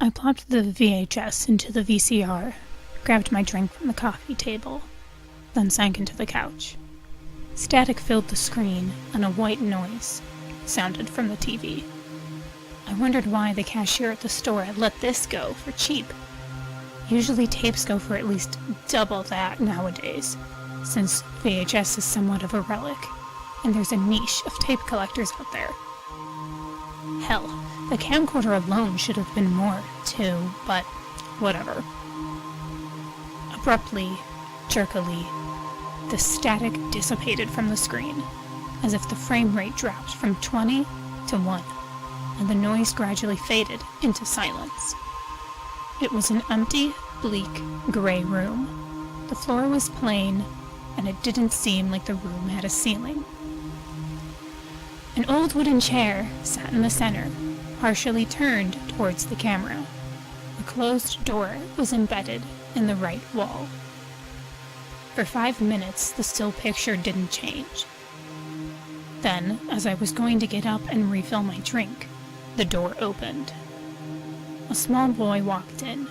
I plopped the VHS into the VCR, grabbed my drink from the coffee table, then sank into the couch. Static filled the screen, and a white noise sounded from the TV. I wondered why the cashier at the store had let this go for cheap. Usually tapes go for at least double that nowadays, since VHS is somewhat of a relic, and there's a niche of tape collectors out there. Hell, the camcorder alone should have been more, too, but whatever. Abruptly, jerkily, the static dissipated from the screen, as if the frame rate dropped from 20 to 1, and the noise gradually faded into silence. It was an empty, bleak, gray room. The floor was plain, and it didn't seem like the room had a ceiling. An old wooden chair sat in the center, partially turned towards the camera. A closed door was embedded in the right wall. For 5 minutes, the still picture didn't change. Then, as I was going to get up and refill my drink, the door opened. A small boy walked in.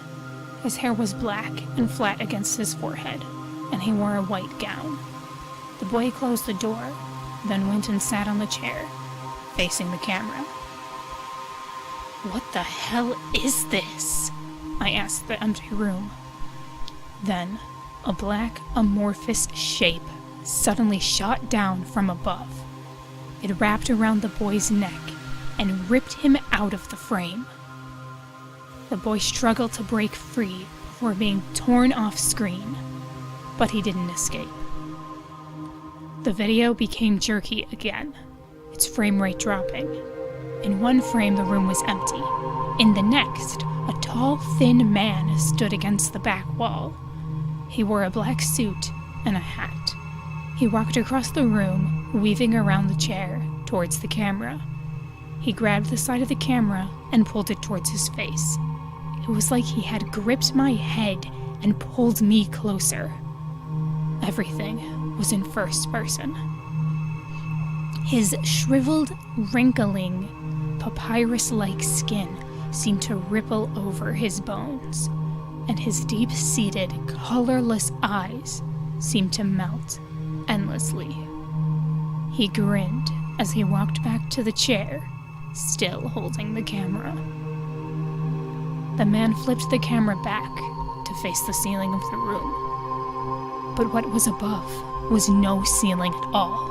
His hair was black and flat against his forehead, and he wore a white gown. The boy closed the door, then went and sat on the chair, facing the camera. "What the hell is this?" I asked the empty room. Then, a black, amorphous shape suddenly shot down from above. It wrapped around the boy's neck and ripped him out of the frame. The boy struggled to break free before being torn off screen, but he didn't escape. The video became jerky again, its frame rate dropping. In one frame, the room was empty. In the next, a tall, thin man stood against the back wall. He wore a black suit and a hat. He walked across the room, weaving around the chair towards the camera. He grabbed the side of the camera and pulled it towards his face. It was like he had gripped my head and pulled me closer. Everything was in first person. His shriveled, wrinkling, papyrus-like skin seemed to ripple over his bones, and his deep-seated, colorless eyes seemed to melt endlessly. He grinned as he walked back to the chair, still holding the camera. The man flipped the camera back to face the ceiling of the room. But what was above was no ceiling at all.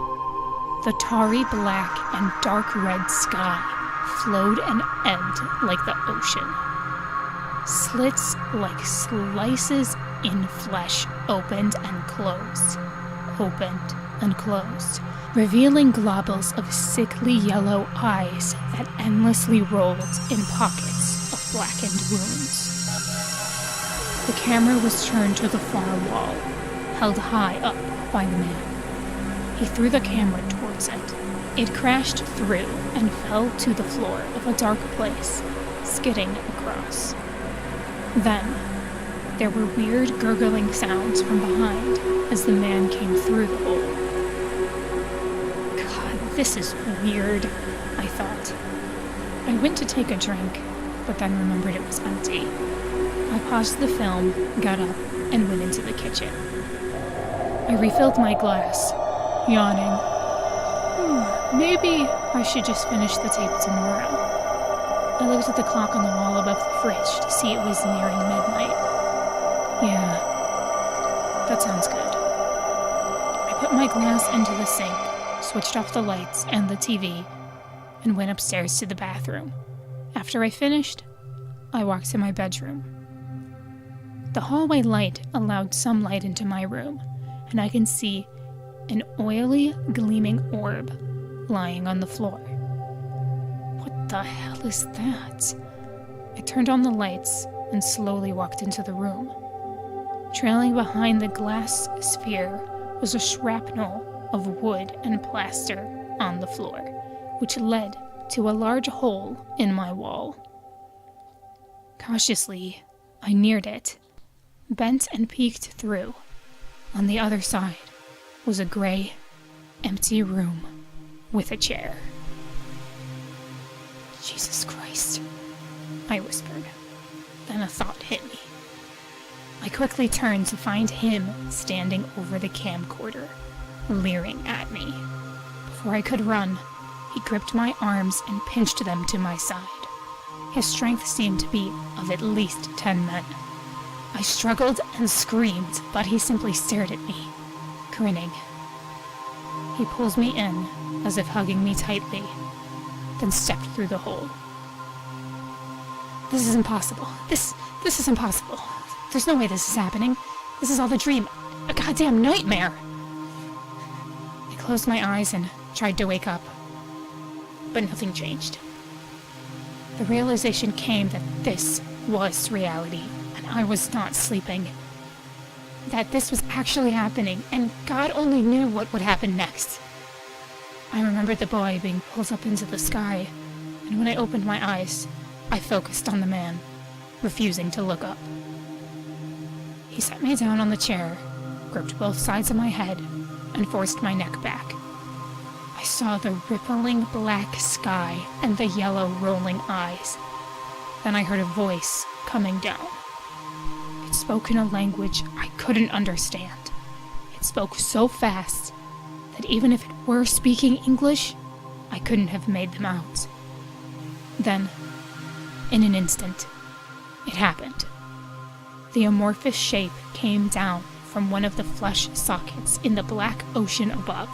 The tarry black and dark red sky flowed and ebbed like the ocean. Slits like slices in flesh opened and closed, revealing globules of sickly yellow eyes that endlessly rolled in pockets of blackened wounds. The camera was turned to the far wall, held high up by the man. He threw the camera towards it. It crashed through and fell to the floor of a dark place, skidding across. Then, there were weird gurgling sounds from behind as the man came through the hole. God, this is weird, I thought. I went to take a drink, but then remembered it was empty. I paused the film, got up, and went into the kitchen. I refilled my glass, yawning. Maybe I should just finish the tape tomorrow. I looked at the clock on the wall above the fridge to see it was nearing midnight. Yeah, that sounds good. I put my glass into the sink, switched off the lights and the TV, and went upstairs to the bathroom. After I finished, I walked to my bedroom. The hallway light allowed some light into my room, and I can see an oily, gleaming orb lying on the floor. What the hell is that? I turned on the lights and slowly walked into the room. Trailing behind the glass sphere was a shrapnel of wood and plaster on the floor, which led to a large hole in my wall. Cautiously, I neared it, bent and peeked through. On the other side was a gray, empty room with a chair. Jesus Christ, I whispered. quickly turned to find him standing over the camcorder, leering at me. Before I could run, he gripped my arms and pinched them to my side. His strength seemed to be of at least 10 men. I struggled and screamed, but he simply stared at me, grinning. He pulls me in, as if hugging me tightly, then stepped through the hole. This is impossible. This is impossible. There's no way this is happening. This is all a dream. A goddamn nightmare. I closed my eyes and tried to wake up, but nothing changed. The realization came that this was reality, and I was not sleeping. That this was actually happening, and God only knew what would happen next. I remembered the boy being pulled up into the sky, and when I opened my eyes, I focused on the man, refusing to look up. He set me down on the chair, gripped both sides of my head, and forced my neck back. I saw the rippling black sky and the yellow rolling eyes. Then I heard a voice coming down. It spoke in a language I couldn't understand. It spoke so fast that even if it were speaking English, I couldn't have made them out. Then, in an instant, it happened. The amorphous shape came down from one of the flesh sockets in the black ocean above.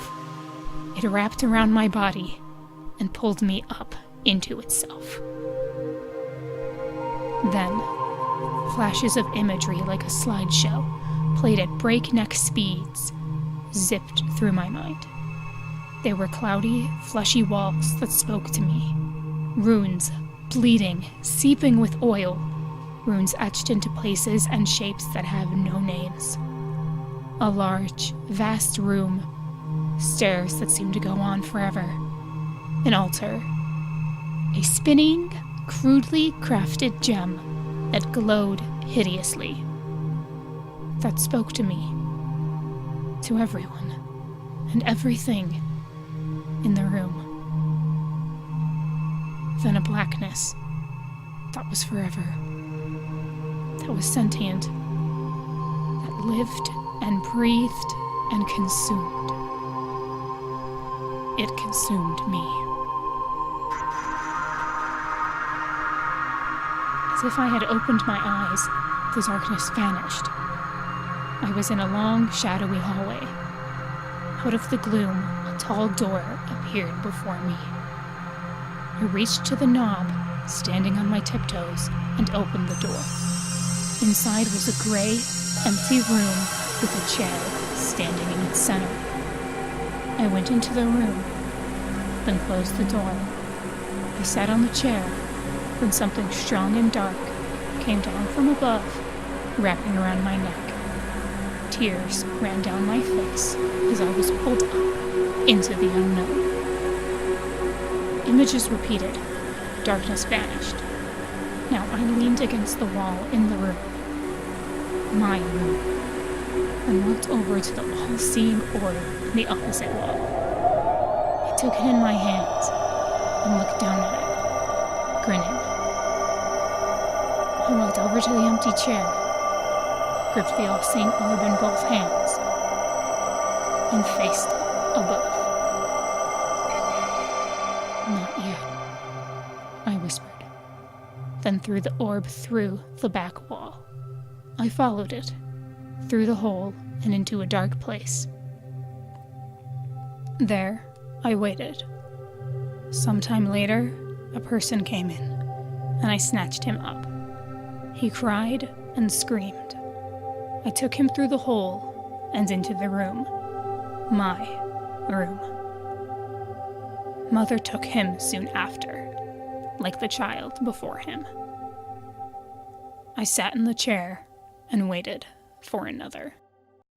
It wrapped around my body and pulled me up into itself. Then, flashes of imagery like a slideshow, played at breakneck speeds, zipped through my mind. They were cloudy, fleshy walls that spoke to me. Runes, bleeding, seeping with oil. Runes etched into places and shapes that have no names. A large, vast room. Stairs that seemed to go on forever. An altar. A spinning, crudely crafted gem that glowed hideously. That spoke to me. To everyone. And everything in the room. Then a blackness that was forever. That was sentient. That lived and breathed and consumed. It consumed me. As if I had opened my eyes, the darkness vanished. I was in a long, shadowy hallway. Out of the gloom, a tall door appeared before me. I reached to the knob, standing on my tiptoes, and opened the door. Inside was a gray, empty room with a chair standing in its center. I went into the room, then closed the door. I sat on the chair when something strong and dark came down from above, wrapping around my neck. Tears ran down my face as I was pulled up into the unknown. Images repeated. Darkness vanished. Now I leaned against the wall in the room. My room. And looked over to the all-seeing orb in the opposite wall. I took it in my hands and looked down at it, grinning. I walked over to the empty chair, gripped the all-seeing orb in both hands, and faced it above. Not yet, I whispered, then threw the orb through the back wall. I followed it, through the hole and into a dark place. There, I waited. Sometime later, a person came in, and I snatched him up. He cried and screamed. I took him through the hole and into the room. My room. Mother took him soon after, like the child before him. I sat in the chair and waited for another.